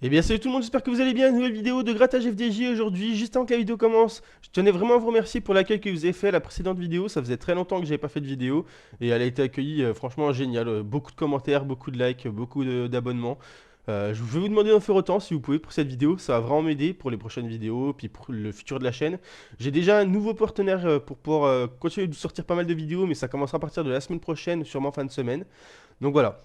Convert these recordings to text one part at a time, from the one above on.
Eh bien salut tout le monde, j'espère que vous allez bien, nouvelle vidéo de grattage FDJ aujourd'hui. Juste avant que la vidéo commence, je tenais vraiment à vous remercier pour l'accueil que vous avez fait à la précédente vidéo. Ça faisait très longtemps que j'avais pas fait de vidéo et elle a été accueillie franchement génial. Beaucoup de commentaires, beaucoup de likes, beaucoup d'abonnements. Je vais vous demander d'en faire autant si vous pouvez pour cette vidéo, ça va vraiment m'aider pour les prochaines vidéos, puis pour le futur de la chaîne. J'ai déjà un nouveau partenaire pour pouvoir continuer de sortir pas mal de vidéos, mais ça commencera à partir de la semaine prochaine, sûrement fin de semaine. Donc voilà.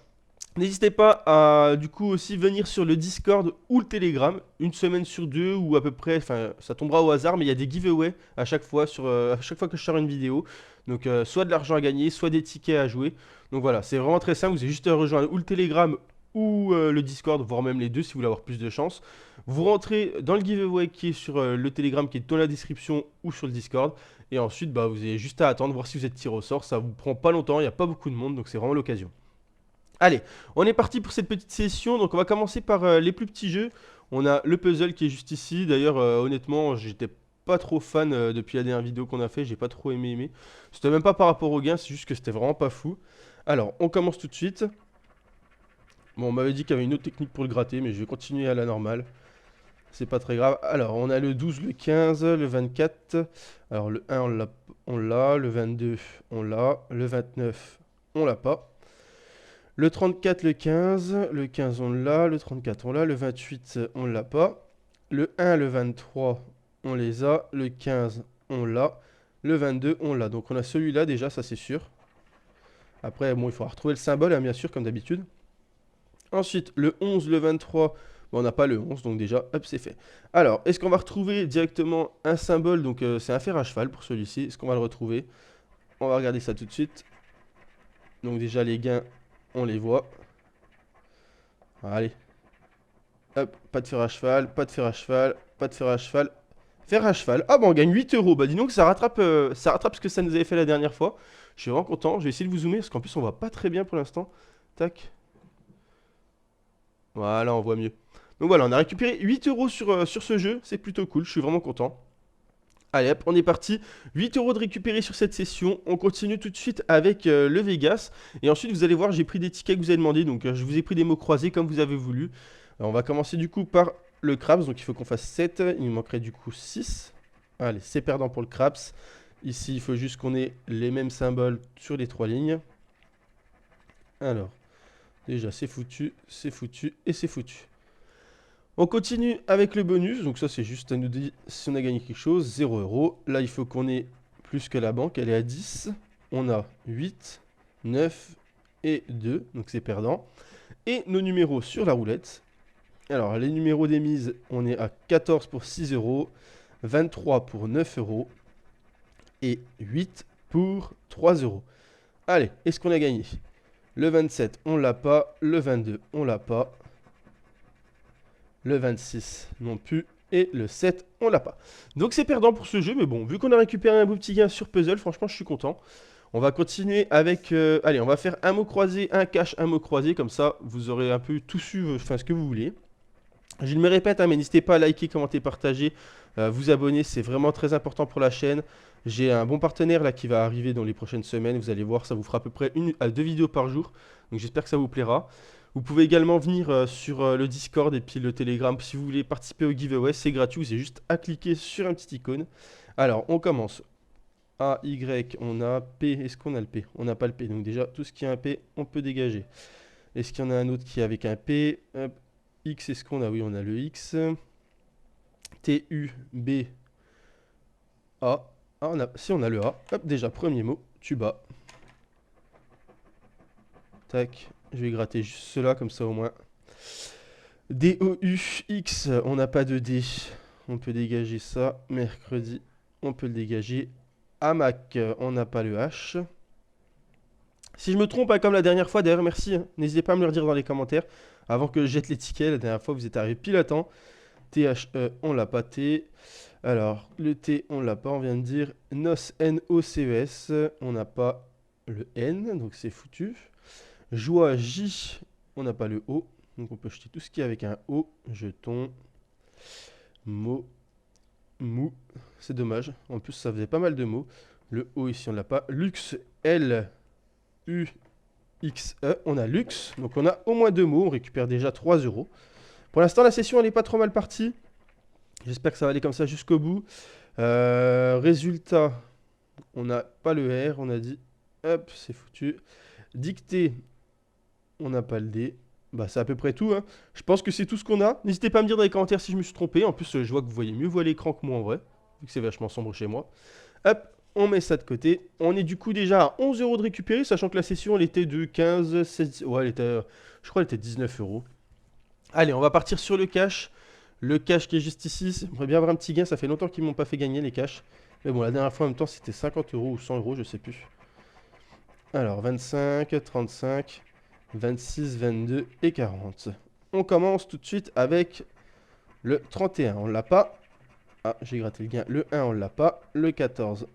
N'hésitez pas à du coup aussi venir sur le Discord ou le Telegram, une semaine sur deux ou à peu près, enfin ça tombera au hasard, mais il y a des giveaways à chaque fois, à chaque fois que je sors une vidéo. Donc soit de l'argent à gagner, soit des tickets à jouer. Donc voilà, c'est vraiment très simple, vous avez juste à rejoindre ou le Telegram ou le Discord, voire même les deux si vous voulez avoir plus de chance. Vous rentrez dans le giveaway qui est sur le Telegram, qui est dans la description ou sur le Discord. Et ensuite, bah, vous avez juste à attendre, voir si vous êtes tiré au sort. Ça vous prend pas longtemps, il n'y a pas beaucoup de monde, donc c'est vraiment l'occasion. Allez, on est parti pour cette petite session. Donc on va commencer par les plus petits jeux. On a le puzzle qui est juste ici. D'ailleurs, honnêtement, j'étais pas trop fan depuis la dernière vidéo qu'on a fait. J'ai pas trop aimé. C'était même pas par rapport au gain, c'est juste que c'était vraiment pas fou. Alors, on commence tout de suite. Bon, on m'avait dit qu'il y avait une autre technique pour le gratter, mais je vais continuer à la normale. C'est pas très grave. Alors, on a le 12, le 15, le 24. Alors, le 1, on l'a. Le 22, on l'a. Le 29, on l'a pas. Le 34, le 15 on l'a, le 34 on l'a, le 28 on l'a pas. Le 1, le 23 on les a, le 15 on l'a, le 22 on l'a. Donc on a celui-là déjà, ça c'est sûr. Après, bon, il faudra retrouver le symbole, hein, bien sûr, comme d'habitude. Ensuite, le 11, le 23, bon, on n'a pas le 11, donc déjà, hop, c'est fait. Alors, est-ce qu'on va retrouver directement un symbole? Donc c'est un fer à cheval pour celui-ci. Est-ce qu'on va le retrouver? On va regarder ça tout de suite. Donc déjà, les gains, on les voit. Allez, hop, pas de fer à cheval, pas de fer à cheval, pas de fer à cheval. Fer à cheval. Ah bah on gagne 8 euros. Bah dis donc ça rattrape ce que ça nous avait fait la dernière fois. Je suis vraiment content. Je vais essayer de vous zoomer parce qu'en plus on voit pas très bien pour l'instant. Tac. Voilà, on voit mieux. Donc voilà, on a récupéré 8 euros sur ce jeu. C'est plutôt cool. Je suis vraiment content. Allez hop, on est parti. 8 euros de récupérer sur cette session. On continue tout de suite avec le Vegas. Et ensuite, vous allez voir, j'ai pris des tickets que vous avez demandé. Donc, je vous ai pris des mots croisés comme vous avez voulu. Alors, on va commencer du coup par le Craps. Donc, il faut qu'on fasse 7. Il nous manquerait du coup 6. Allez, c'est perdant pour le Craps. Ici, il faut juste qu'on ait les mêmes symboles sur les 3 lignes. Alors, déjà, c'est foutu et c'est foutu. On continue avec le bonus, donc ça c'est juste à nous dire si on a gagné quelque chose, 0 euros. Là il faut qu'on ait plus que la banque, elle est à 10. On a 8, 9 et 2, donc c'est perdant. Et nos numéros sur la roulette. Alors les numéros des mises, on est à 14 pour 6 euros, 23 pour 9 euros et 8 pour 3 euros. Allez, est-ce qu'on a gagné? Le 27, on l'a pas. Le 22, on l'a pas. Le 26 non plus. Et le 7, on l'a pas. Donc c'est perdant pour ce jeu, mais bon, vu qu'on a récupéré un beau petit gain sur puzzle, franchement, je suis content. On va continuer avec... allez, on va faire un mot croisé, un cache, un mot croisé. Comme ça, vous aurez un peu tout su, enfin, ce que vous voulez. Je me répète, hein, mais n'hésitez pas à liker, commenter, partager, vous abonner. C'est vraiment très important pour la chaîne. J'ai un bon partenaire là qui va arriver dans les prochaines semaines. Vous allez voir, ça vous fera à peu près 1 à 2 vidéos par jour. Donc j'espère que ça vous plaira. Vous pouvez également venir sur le Discord et puis le Telegram si vous voulez participer au giveaway. C'est gratuit, c'est juste à cliquer sur un petit icône. Alors, on commence. A, Y, on a P. Est-ce qu'on a le P? On n'a pas le P. Donc déjà, tout ce qui a un P, on peut dégager. Est-ce qu'il y en a un autre qui est avec un P? Hop. X, est-ce qu'on a? Oui, on a le X. T, U, B, A. Ah, si on a le A. Hop, déjà, premier mot, tuba. Tac, je vais gratter juste cela, comme ça au moins. D, O, U, X, on n'a pas de D. On peut dégager ça. Mercredi, on peut le dégager. Hamac, on n'a pas le H. Si je me trompe, hein, comme la dernière fois, d'ailleurs, merci. Hein, n'hésitez pas à me le redire dans les commentaires. Avant que je jette les tickets, la dernière fois, vous êtes arrivé pile à temps. T-H-E, on l'a pas T. Alors, le T, on l'a pas, on vient de dire. NOS, N-O-C-E-S, on n'a pas le N, donc c'est foutu. Joie, J, on n'a pas le O, donc on peut jeter tout ce qui est avec un O. Jeton, mot, mou, c'est dommage. En plus, ça faisait pas mal de mots. Le O ici, on l'a pas. Luxe, L, U, X, E, on a luxe. Donc on a au moins 2 mots, on récupère déjà 3 euros. Pour l'instant, la session, elle est pas trop mal partie. J'espère que ça va aller comme ça jusqu'au bout. Résultat, on n'a pas le R, on a dit. Hop, c'est foutu. Dictée, on n'a pas le D. Bah, c'est à peu près tout, hein. Je pense que c'est tout ce qu'on a. N'hésitez pas à me dire dans les commentaires si je me suis trompé. En plus, je vois que vous voyez mieux voir l'écran que moi en vrai, vu que c'est vachement sombre chez moi. Hop, on met ça de côté. On est du coup déjà à 11 € de récupérer, sachant que la session, elle était de 15, 16... Ouais, elle était... je crois qu'elle était 19 €. Allez, on va partir sur le cash. Le cash qui est juste ici. J'aimerais bien avoir un petit gain. Ça fait longtemps qu'ils m'ont pas fait gagner les cash. Mais bon, la dernière fois, en même temps, c'était 50 € ou 100 €, je sais plus. Alors, 25, 35... 26, 22 et 40. On commence tout de suite avec le 31. On l'a pas. Ah, j'ai gratté le gain. Le 1, on l'a pas. Le 14,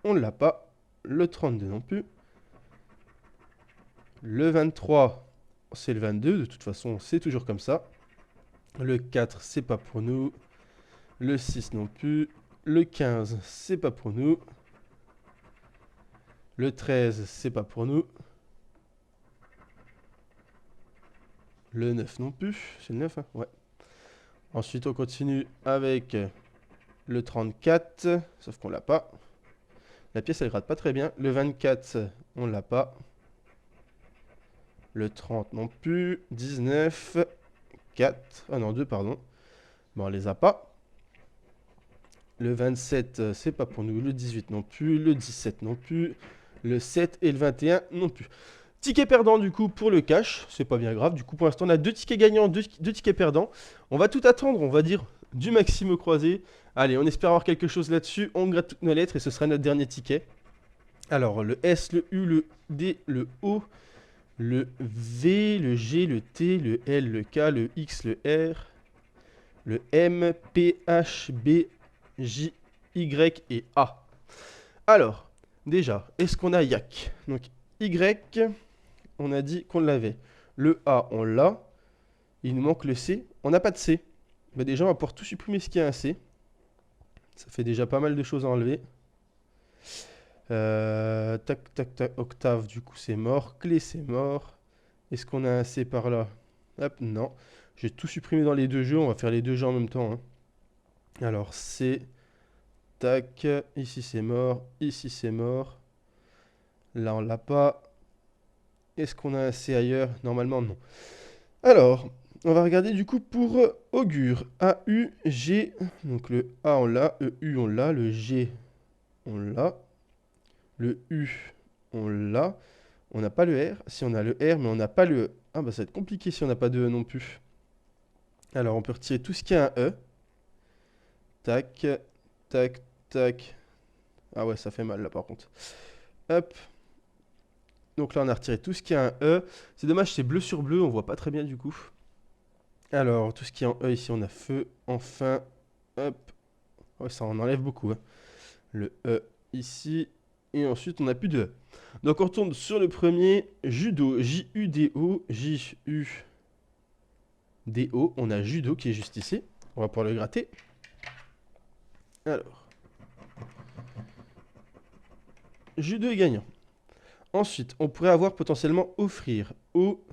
on l'a pas. Le 32 non plus. Le 23, c'est le 22. De toute façon, c'est toujours comme ça. Le 4, c'est pas pour nous. Le 6 non plus. Le 15, c'est pas pour nous. Le 13, c'est pas pour nous. Le 9 non plus. C'est le 9, hein? Ouais. Ensuite, on continue avec le 34, sauf qu'on l'a pas. La pièce, elle gratte pas très bien. Le 24, on l'a pas. Le 30 non plus. 19, 4, ah non, 2, pardon. Bon, on les a pas. Le 27, c'est pas pour nous. Le 18 non plus. Le 17 non plus. Le 7 et le 21 non plus. Ticket perdant du coup pour le cash, c'est pas bien grave. Du coup pour l'instant on a 2 tickets gagnants, 2 tickets perdants. On va tout attendre, on va dire du maximum croisé. Allez, on espère avoir quelque chose là-dessus. On gratte toutes nos lettres et ce sera notre dernier ticket. Alors le S, le U, le D, le O, le V, le G, le T, le L, le K, le X, le R, le M, P, H, B, J, Y et A. Alors, déjà, est-ce qu'on a YAC? Donc Y... on a dit qu'on l'avait. Le A, on l'a. Il nous manque le C. On n'a pas de C. Bah déjà, on va pouvoir tout supprimer ce qui a un C. Ça fait déjà pas mal de choses à enlever. Tac, tac, tac. Octave, du coup, c'est mort. Clé, c'est mort. Est-ce qu'on a un C par là? Hop, non. Je vais tout supprimer dans les deux jeux. On va faire les deux jeux en même temps, hein. Alors, C. Tac. Ici, c'est mort. Ici, c'est mort. Là, on l'a pas. Est-ce qu'on a un C ailleurs? Normalement, non. Alors, on va regarder du coup pour augure. A, U, G. Donc le A, on l'a. Le U, on l'a. Le G, on l'a. Le U, on l'a. On n'a pas le R. Si, on a le R, mais on n'a pas le E. Ah, bah ça va être compliqué si on n'a pas de E non plus. Alors, on peut retirer tout ce qui a un E. Tac, tac, tac. Ah ouais, ça fait mal là par contre. Hop. Donc là, on a retiré tout ce qui a un E. C'est dommage, c'est bleu sur bleu, on voit pas très bien du coup. Alors, tout ce qui est en E, ici, on a feu. Enfin, hop. Ouais, ça en enlève beaucoup, hein. Le E ici. Et ensuite, on n'a plus de E. Donc, on retourne sur le premier. Judo. J-U-D-O. J-U-D-O. On a judo qui est juste ici. On va pouvoir le gratter. Alors. Judo est gagnant. Ensuite, on pourrait avoir potentiellement offrir. O.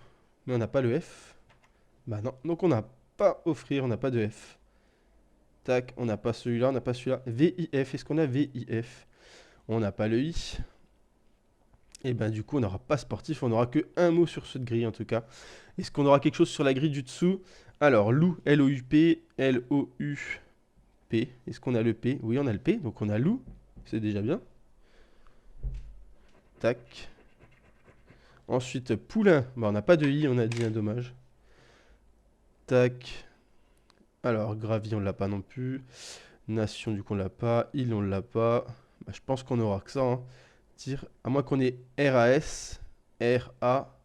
Mais on n'a pas le F. Bah non. Donc, on n'a pas offrir. On n'a pas de F. Tac, on n'a pas celui-là, on n'a pas celui-là. VIF, est-ce qu'on a VIF? On n'a pas le I. Et ben du coup, on n'aura pas sportif, on n'aura que un mot sur cette grille en tout cas. Est-ce qu'on aura quelque chose sur la grille du dessous? Alors, loup, L-O-U-P, L-O-U-P. Est-ce qu'on a le P? Oui, on a le P, donc on a loup. C'est déjà bien. Tac. Ensuite, poulain. Bah, on n'a pas de I, on a dit, un dommage. Tac. Alors, gravier, on l'a pas non plus. Nation, du coup, on l'a pas. Île, on l'a pas. Bah, je pense qu'on aura que ça, hein. Tir, à moins qu'on ait R-A-S. R-A.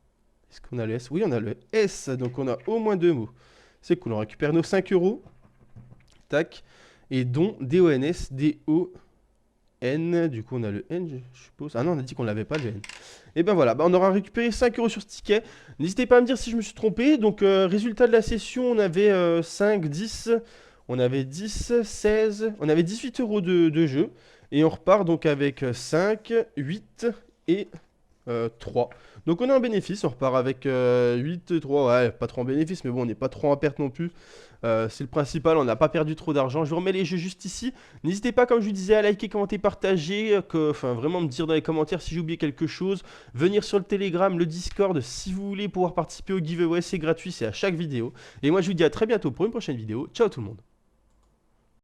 Est-ce qu'on a le S? Oui, on a le S. Donc, on a au moins deux mots. C'est cool. On récupère nos 5 euros. Tac. Et don, D-O-N-S, D-O-N. Du coup, on a le N, je suppose. Ah non, on a dit qu'on l'avait pas, le N. Et ben voilà, bah, on aura récupéré 5 euros sur ce ticket. N'hésitez pas à me dire si je me suis trompé. Donc, résultat de la session, on avait 5, 10, on avait 10, 16, on avait 18 euros de jeu. Et on repart donc avec 5, 8 et 3. Donc on est en bénéfice, on repart avec 8, 3, ouais, pas trop en bénéfice, mais bon, on n'est pas trop en perte non plus. C'est le principal, on n'a pas perdu trop d'argent. Je vous remets les jeux juste ici. N'hésitez pas, comme je vous disais, à liker, commenter, partager, enfin vraiment me dire dans les commentaires si j'ai oublié quelque chose. Venir sur le Telegram, le Discord, si vous voulez pouvoir participer au giveaway, c'est gratuit, c'est à chaque vidéo. Et moi je vous dis à très bientôt pour une prochaine vidéo. Ciao tout le monde.